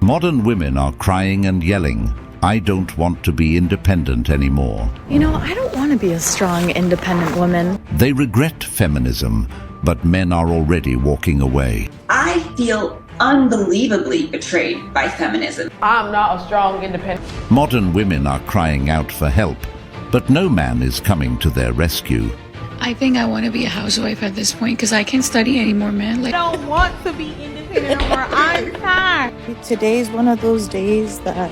Modern women are crying and yelling, "I don't want to be independent anymore." You know, I don't want to be a strong, independent woman. They regret feminism, but men are already walking away. I feel unbelievably betrayed by feminism. I'm not a strong, independent. Modern women are crying out for help, but no man is coming to their rescue. I think I want to be a housewife at this point because I can't study anymore, man. I don't want to be independent anymore. I'm tired. Today's one of those days that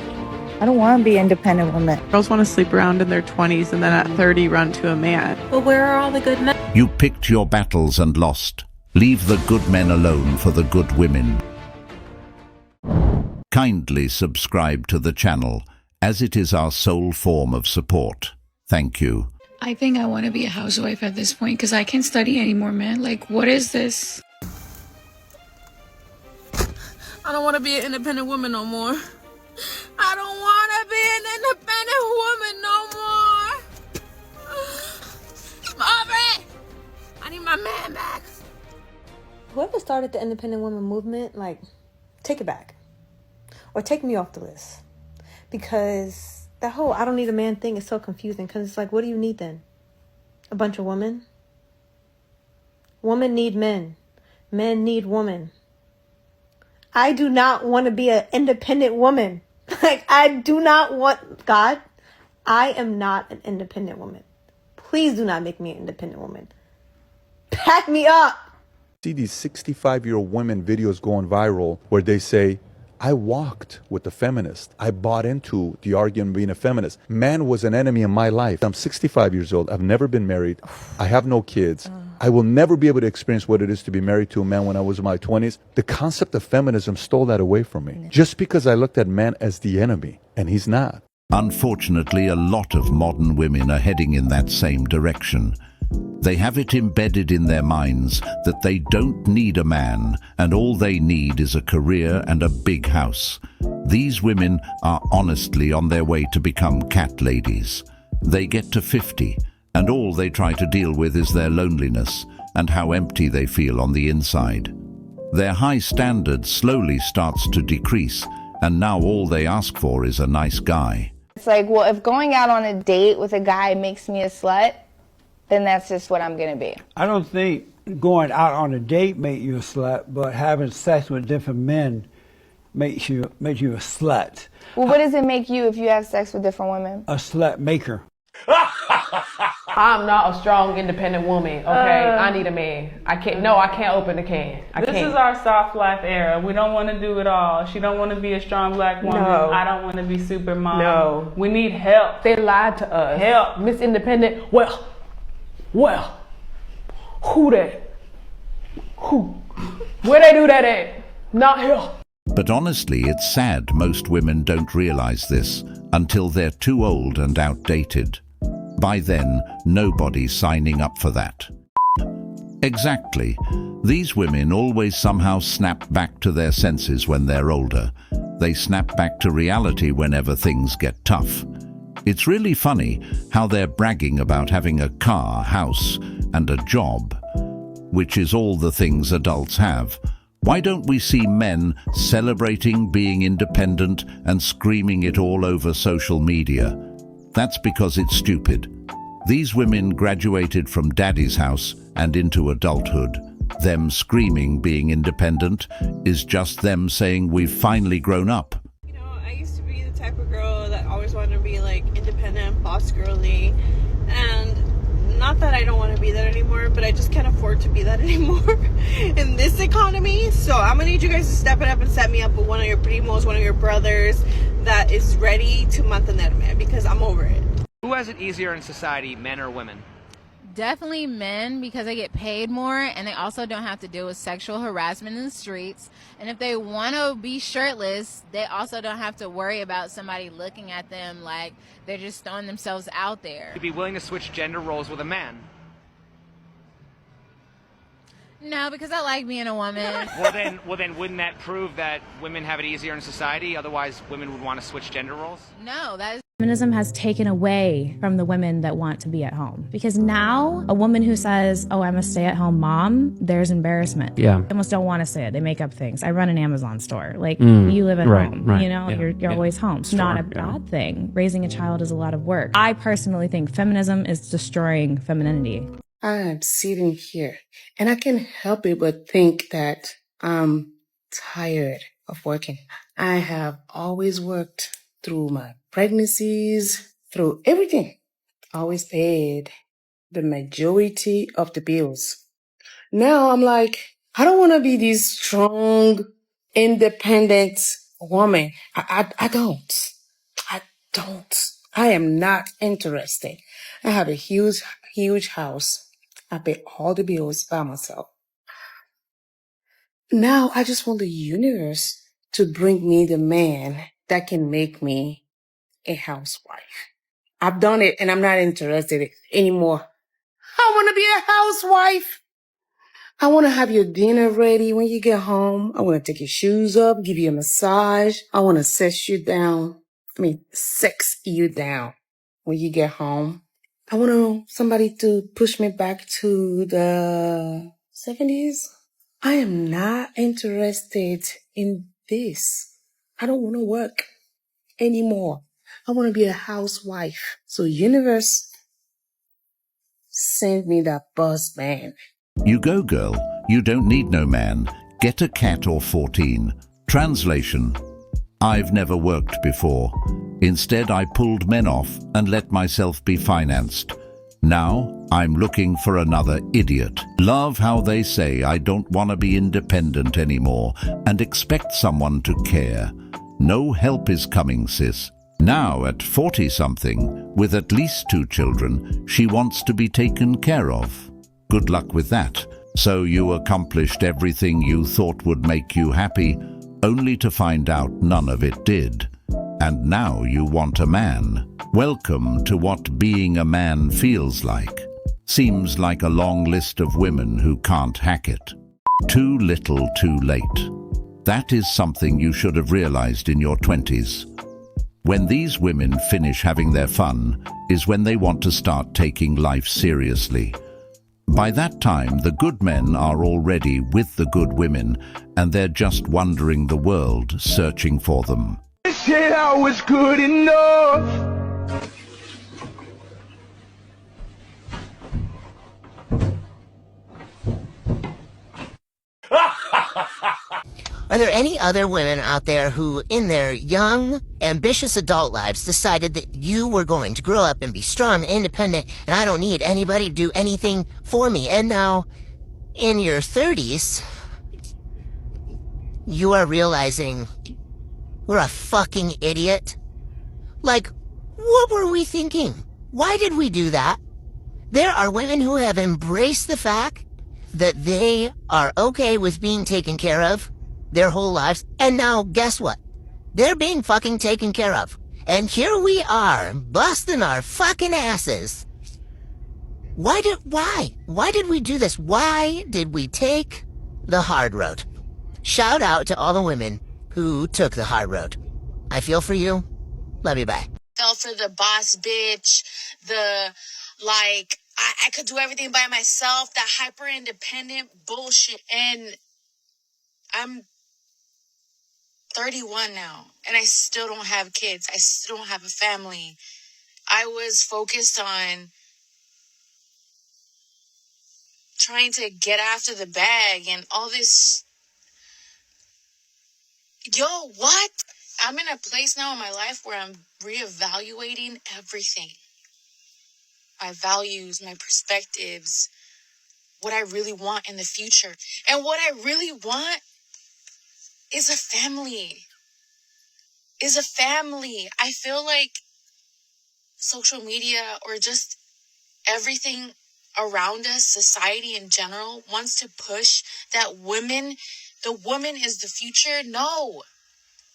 I don't want to be an independent woman. Girls want to sleep around in their 20s and then at 30 run to a man. But where are all the good men? You picked your battles and lost. Leave the good men alone for the good women. Kindly subscribe to the channel, as it is our sole form of support. Thank you. I think I want to be a housewife at this point because I can't study anymore, man. Like, what is this? I don't want to be an independent woman no more. I don't want to be an independent woman no more. I'm over it. I need my man back. Whoever started the independent woman movement, like, take it back. Or take me off the list. Because that whole I don't need a man thing is so confusing. Because it's like, what do you need then? A bunch of women? Women need men. Men need women. I do not want to be an independent woman. Like, I do not want... God, I am not an independent woman. Please do not make me an independent woman. Pack me up. See these 65-year-old women videos going viral where they say, I walked with a feminist. I bought into the argument of being a feminist. Man was an enemy in my life. I'm 65 years old. I've never been married. I have no kids. I will never be able to experience what it is to be married to a man when I was in my 20s. The concept of feminism stole that away from me. Just because I looked at man as the enemy, and he's not. Unfortunately, a lot of modern women are heading in that same direction. They have it embedded in their minds that they don't need a man and all they need is a career and a big house. These women are honestly on their way to become cat ladies. They get to 50 and all they try to deal with is their loneliness and how empty they feel on the inside. Their high standard slowly starts to decrease and now all they ask for is a nice guy. It's like, well, if going out on a date with a guy makes me a slut, then that's just what I'm going to be. I don't think going out on a date makes you a slut, but having sex with different men makes you a slut. Well, what does it make you if you have sex with different women? A slut maker. I'm not a strong, independent woman, okay? I need a man. I can't open the can. This is our soft life era. We don't want to do it all. She don't want to be a strong black woman. No. I don't want to be super mom. No. We need help. They lied to us. Help. Miss Independent, well, who that? Who? Where they do that at? Not here. But honestly, it's sad most women don't realize this until they're too old and outdated. By then, nobody's signing up for that. Exactly. These women always somehow snap back to their senses when they're older. They snap back to reality whenever things get tough. It's really funny how they're bragging about having a car, house, and a job, which is all the things adults have. Why don't we see men celebrating being independent and screaming it all over social media? That's because it's stupid. These women graduated from daddy's house and into adulthood. Them screaming being independent is just them saying we've finally grown up. You know, I used to be the type of girl that always wanted to be like independent, boss girly, and not that I don't want to be that anymore, but I just can't afford to be that anymore in this economy. So I'm gonna need you guys to step it up and set me up with one of your primos, one of your brothers that is ready to mantenerme, because I'm over it. Who has it easier in society, men or women? Definitely men, because they get paid more and they also don't have to deal with sexual harassment in the streets. And if they want to be shirtless, they also don't have to worry about somebody looking at them like they're just throwing themselves out there. You'd be willing to switch gender roles with a man? No, because I like being a woman. Well then wouldn't that prove that women have it easier in society? Otherwise women would want to switch gender roles? No, that is Feminism has taken away from the women that want to be at home. Because now, a woman who says, oh, I'm a stay-at-home mom, there's embarrassment. Yeah. They almost don't want to say it. They make up things. I run an Amazon store. Like, Mm, you live at right, home. right, You know, yeah, you're yeah. always home. It's not a bad thing. Raising a child is a lot of work. I personally think feminism is destroying femininity. I'm sitting here, and I can't help it but think that I'm tired of working. I have always worked through my pregnancies, through everything. Always paid the majority of the bills. Now I'm like, I don't want to be this strong, independent woman. I don't. I don't. I am not interested. I have a huge house. I pay all the bills by myself. Now I just want the universe to bring me the man that can make me a housewife. I've done it and I'm not interested anymore. I want to be a housewife. I want to have your dinner ready when you get home. I want to take your shoes up, give you a massage. I want to sex you down when you get home. I want somebody to push me back to the 70s. I am not interested in this. I don't want to work anymore. I want to be a housewife. So universe, send me that boss man. You go, girl. You don't need no man. Get a cat or 14. Translation: I've never worked before. Instead, I pulled men off and let myself be financed. Now, I'm looking for another idiot. Love how they say I don't want to be independent anymore and expect someone to care. No help is coming, sis. Now, at 40-something, with at least 2 children, she wants to be taken care of. Good luck with that. So you accomplished everything you thought would make you happy, only to find out none of it did. And now you want a man. Welcome to what being a man feels like. Seems like a long list of women who can't hack it. Too little, too late. That is something you should have realized in your 20s. When these women finish having their fun is when they want to start taking life seriously. By that time, the good men are already with the good women, and they're just wandering the world searching for them. Said I was good enough. Are there any other women out there who, in their young, ambitious adult lives, decided that you were going to grow up and be strong and independent, and I don't need anybody to do anything for me, and now, in your 30s, you are realizing we're a fucking idiot? Like, what were we thinking? Why did we do that? There are women who have embraced the fact that they are okay with being taken care of their whole lives, and now guess what? They're being fucking taken care of. And here we are, busting our fucking asses. Why did we do this? Why did we take the hard road? Shout out to all the women who took the hard road. I feel for you. Love you, bye. Fell for the boss bitch, I could do everything by myself, that hyper independent bullshit. And I'm 31 now, and I still don't have kids. I still don't have a family. I was focused on trying to get after the bag and all this. Yo, what? I'm in a place now in my life where I'm reevaluating everything. My values, my perspectives, what I really want in the future. And what I really want is a family. I feel like social media or just everything around us, society in general, wants to push that the woman is the future. No,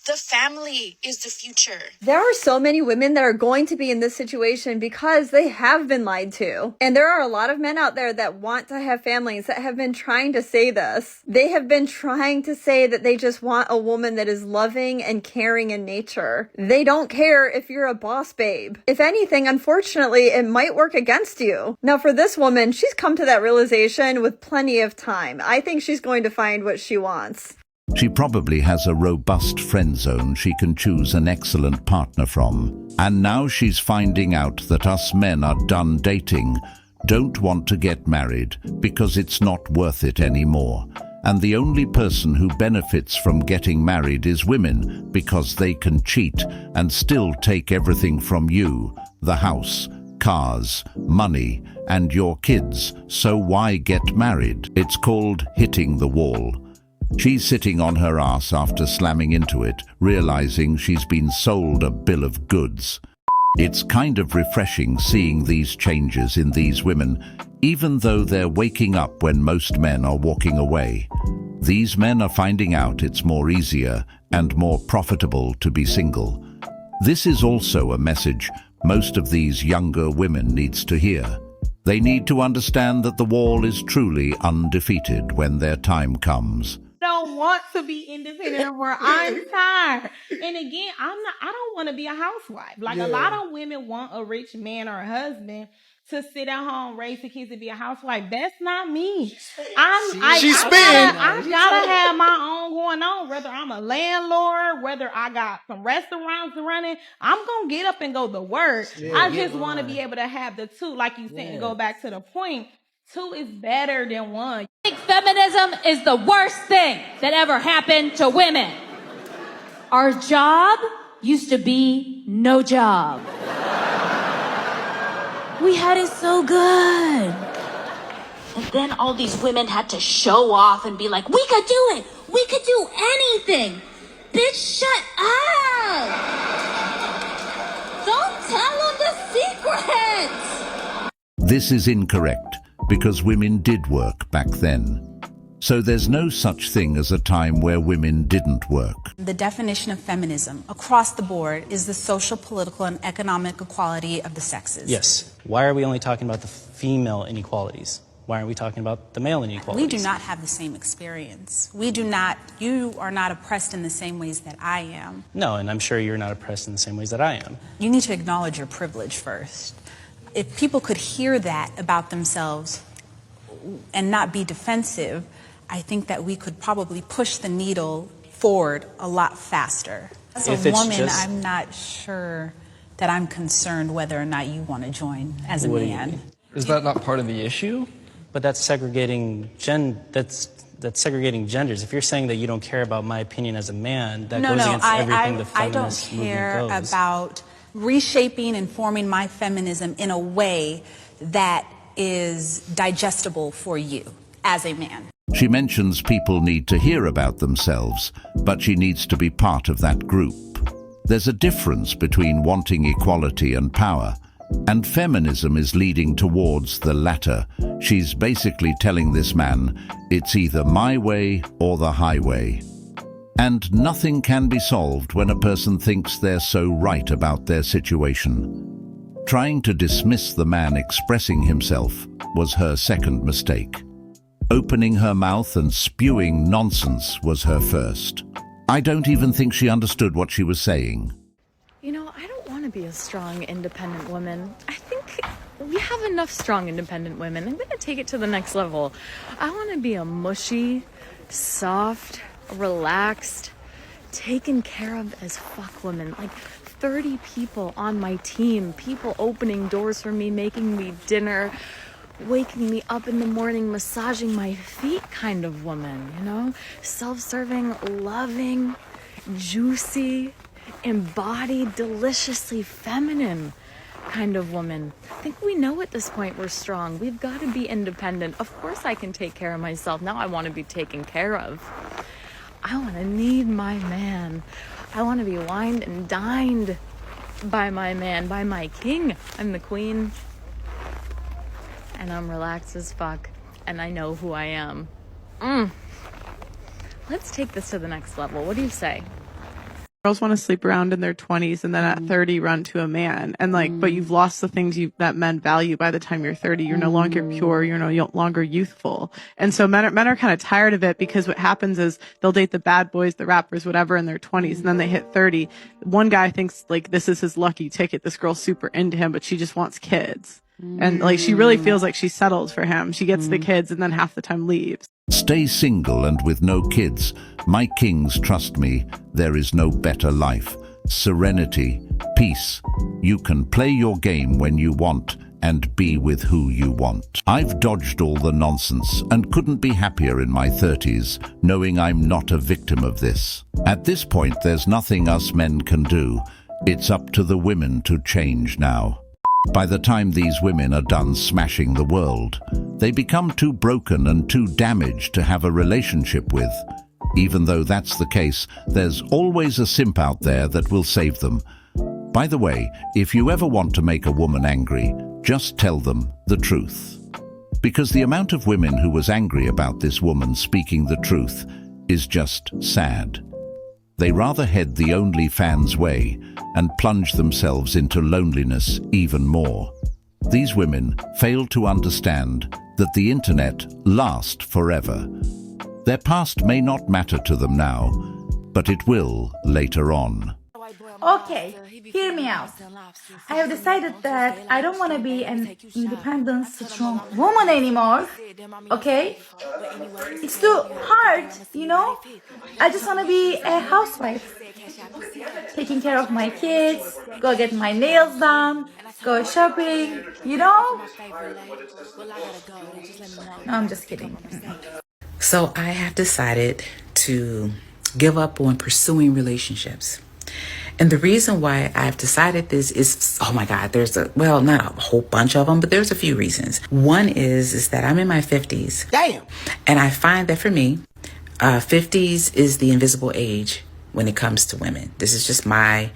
The family is the future. There are so many women that are going to be in this situation because they have been lied to. And there are a lot of men out there that want to have families that have been trying to say this. They have been trying to say that they just want a woman that is loving and caring in nature. They don't care if you're a boss babe. If anything, unfortunately, it might work against you. Now for this woman, she's come to that realization with plenty of time. I think she's going to find what she wants. She probably has a robust friend zone she can choose an excellent partner from. And now she's finding out that us men are done dating, don't want to get married because it's not worth it anymore. And the only person who benefits from getting married is women because they can cheat and still take everything from you, the house, cars, money, and your kids. So why get married? It's called hitting the wall. She's sitting on her ass after slamming into it, realizing she's been sold a bill of goods. It's kind of refreshing seeing these changes in these women, even though they're waking up when most men are walking away. These men are finding out it's more easier and more profitable to be single. This is also a message most of these younger women needs to hear. They need to understand that the wall is truly undefeated when their time comes. Don't want to be independent anymore. I'm tired. And again, I don't want to be a housewife. Like a lot of women want a rich man or a husband to sit at home, raise the kids, and be a housewife. That's not me. I gotta have my own going on, whether I'm a landlord, whether I got some restaurants running. I'm gonna get up and go to work. I just want to be able to have the two, like you said, to go back to the point. Two is better than one. I think feminism is the worst thing that ever happened to women. Our job used to be no job. We had it so good. And then all these women had to show off and be like, we could do it. We could do anything. Bitch, shut up. Don't tell them the secrets. This is incorrect, because women did work back then. So there's no such thing as a time where women didn't work. The definition of feminism across the board is the social, political, and economic equality of the sexes. Yes. Why are we only talking about the female inequalities? Why aren't we talking about the male inequalities? We do not have the same experience. You are not oppressed in the same ways that I am. No, and I'm sure you're not oppressed in the same ways that I am. You need to acknowledge your privilege first. If people could hear that about themselves and not be defensive, I think that we could probably push the needle forward a lot faster. As a woman, I'm not sure that I'm concerned whether or not you want to join as a man. Is that not part of the issue? But that's segregating that's segregating genders. If you're saying that you don't care about my opinion as a man, that goes against everything the feminist movement goes. I don't care about reshaping and forming my feminism in a way that is digestible for you as a man. She mentions people need to hear about themselves, but she needs to be part of that group. There's a difference between wanting equality and power, and feminism is leading towards the latter. She's basically telling this man, it's either my way or the highway. And nothing can be solved when a person thinks they're so right about their situation. Trying to dismiss the man expressing himself was her second mistake. Opening her mouth and spewing nonsense was her first. I don't even think she understood what she was saying. You know, I don't want to be a strong, independent woman. I think we have enough strong, independent women. I'm going to take it to the next level. I want to be a mushy, soft, relaxed, taken care of as fuck woman. Like 30 people on my team, people opening doors for me, making me dinner, waking me up in the morning, massaging my feet kind of woman, you know? Self-serving, loving, juicy, embodied, deliciously feminine kind of woman. I think we know at this point we're strong. We've got to be independent. Of course I can take care of myself. Now I want to be taken care of. I want to need my man. I want to be wined and dined by my man, by my king. I'm the queen. And I'm relaxed as fuck. And I know who I am. Let's take this to the next level. What do you say? Girls want to sleep around in their 20s and then at 30 run to a man. And like, but you've lost the things that men value by the time you're 30. You're no longer pure. You're no longer youthful. And so men are kind of tired of it, because what happens is they'll date the bad boys, the rappers, whatever, in their 20s. And then they hit 30. One guy thinks like this is his lucky ticket. This girl's super into him, but she just wants kids. And like, she really feels like she settled for him. She gets the kids and then half the time leaves. Stay single and with no kids. My kings, trust me, there is no better life. Serenity, peace. You can play your game when you want and be with who you want. I've dodged all the nonsense and couldn't be happier in my 30s, knowing I'm not a victim of this. At this point, there's nothing us men can do. It's up to the women to change now. By the time these women are done smashing the world, they become too broken and too damaged to have a relationship with. Even though that's the case, there's always a simp out there that will save them. By the way, if you ever want to make a woman angry, just tell them the truth. Because the amount of women who was angry about this woman speaking the truth is just sad. They rather head the OnlyFans way and plunge themselves into loneliness even more. These women fail to understand that the internet lasts forever. Their past may not matter to them now, but it will later on. Okay, hear me out. I have decided that I don't want to be an independent, strong woman anymore. Okay? It's too hard, you know? I just want to be a housewife. Taking care of my kids, go get my nails done, go shopping, you know? No, I'm just kidding. So I have decided to give up on pursuing relationships. And the reason why I've decided this is, oh my God, not a whole bunch of them, but there's a few reasons. One is that I'm in my 50s. Damn. And I find that for me, 50s is the invisible age when it comes to women. This is just my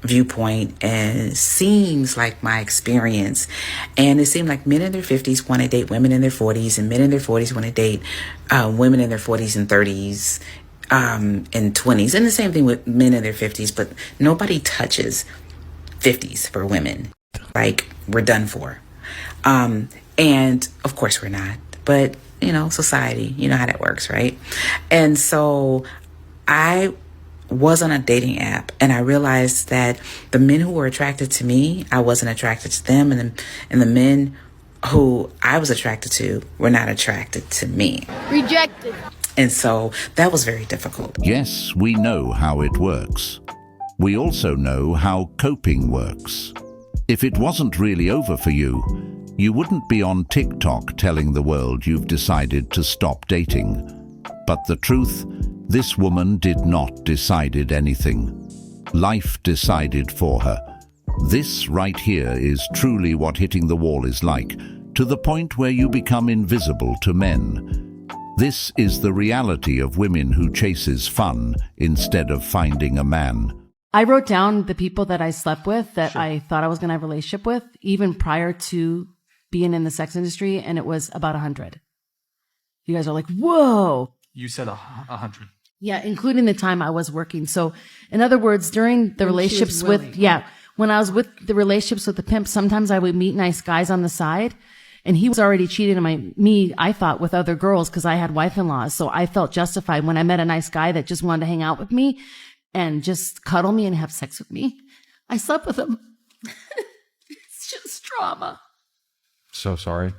viewpoint, and it seems like my experience. And it seems like men in their 50s want to date women in their 40s, and men in their 40s want to date women in their 40s and 30s. And 20s, and the same thing with men in their 50s, but nobody touches 50s for women. Like, we're done for. And of course we're not, but you know, society, you know how that works, right? And so I was on a dating app, and I realized that the men who were attracted to me, I wasn't attracted to them, and the men who I was attracted to were not attracted to me. Rejected. And so that was very difficult. Yes, we know how it works. We also know how coping works. If it wasn't really over for you, you wouldn't be on TikTok telling the world you've decided to stop dating. But the truth, this woman did not decide anything. Life decided for her. This right here is truly what hitting the wall is like, to the point where you become invisible to men. This is the reality of women who chases fun instead of finding a man. I wrote down the people that I slept with that I thought I was going to have a relationship with, even prior to being in the sex industry, and it was about 100. You guys are like, whoa. You said 100. Yeah, including the time I was working. So, in other words, during the relationships when I was with the relationships with the pimp, sometimes I would meet nice guys on the side. And he was already cheating on me, I thought, with other girls because I had wife-in-laws. So I felt justified when I met a nice guy that just wanted to hang out with me and just cuddle me and have sex with me. I slept with him. It's just trauma. So sorry.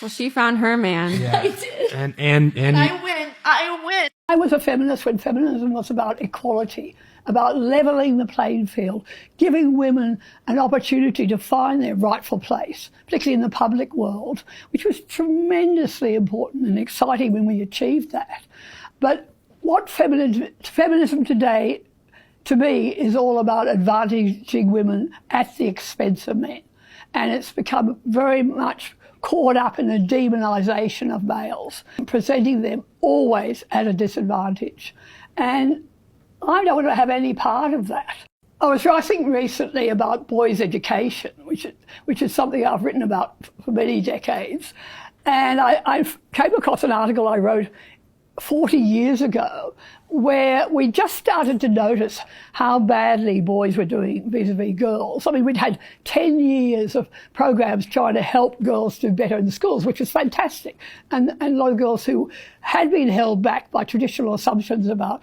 Well, she found her man. Yeah. I did. And I win. I was a feminist when feminism was about equality, about leveling the playing field, giving women an opportunity to find their rightful place, particularly in the public world, which was tremendously important and exciting when we achieved that. But what feminism today, to me, is all about advantaging women at the expense of men. And it's become very much caught up in the demonisation of males, presenting them always at a disadvantage. And I don't want to have any part of that. I was writing recently about boys' education, which is something I've written about for many decades. And I came across an article I wrote 40 years ago, where we just started to notice how badly boys were doing vis-a-vis girls. I mean, we'd had 10 years of programs trying to help girls do better in the schools, which was fantastic. And a lot of girls who had been held back by traditional assumptions about,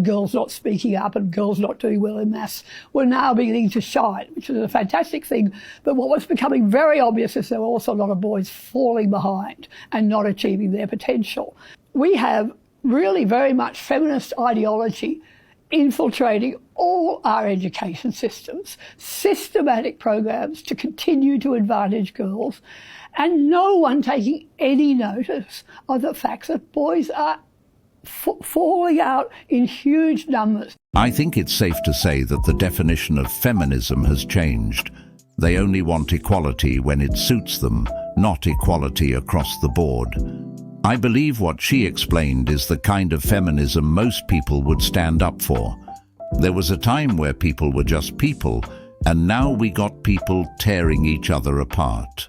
girls not speaking up and girls not doing well in maths were now beginning to shine, which was a fantastic thing. But what was becoming very obvious is there were also a lot of boys falling behind and not achieving their potential. We have really very much feminist ideology infiltrating all our education systems, systematic programs to continue to advantage girls, and no one taking any notice of the fact that boys are falling out in huge numbers. I think it's safe to say that the definition of feminism has changed. They only want equality when it suits them, not equality across the board. I believe what she explained is the kind of feminism most people would stand up for. There was a time where people were just people, and now we got people tearing each other apart.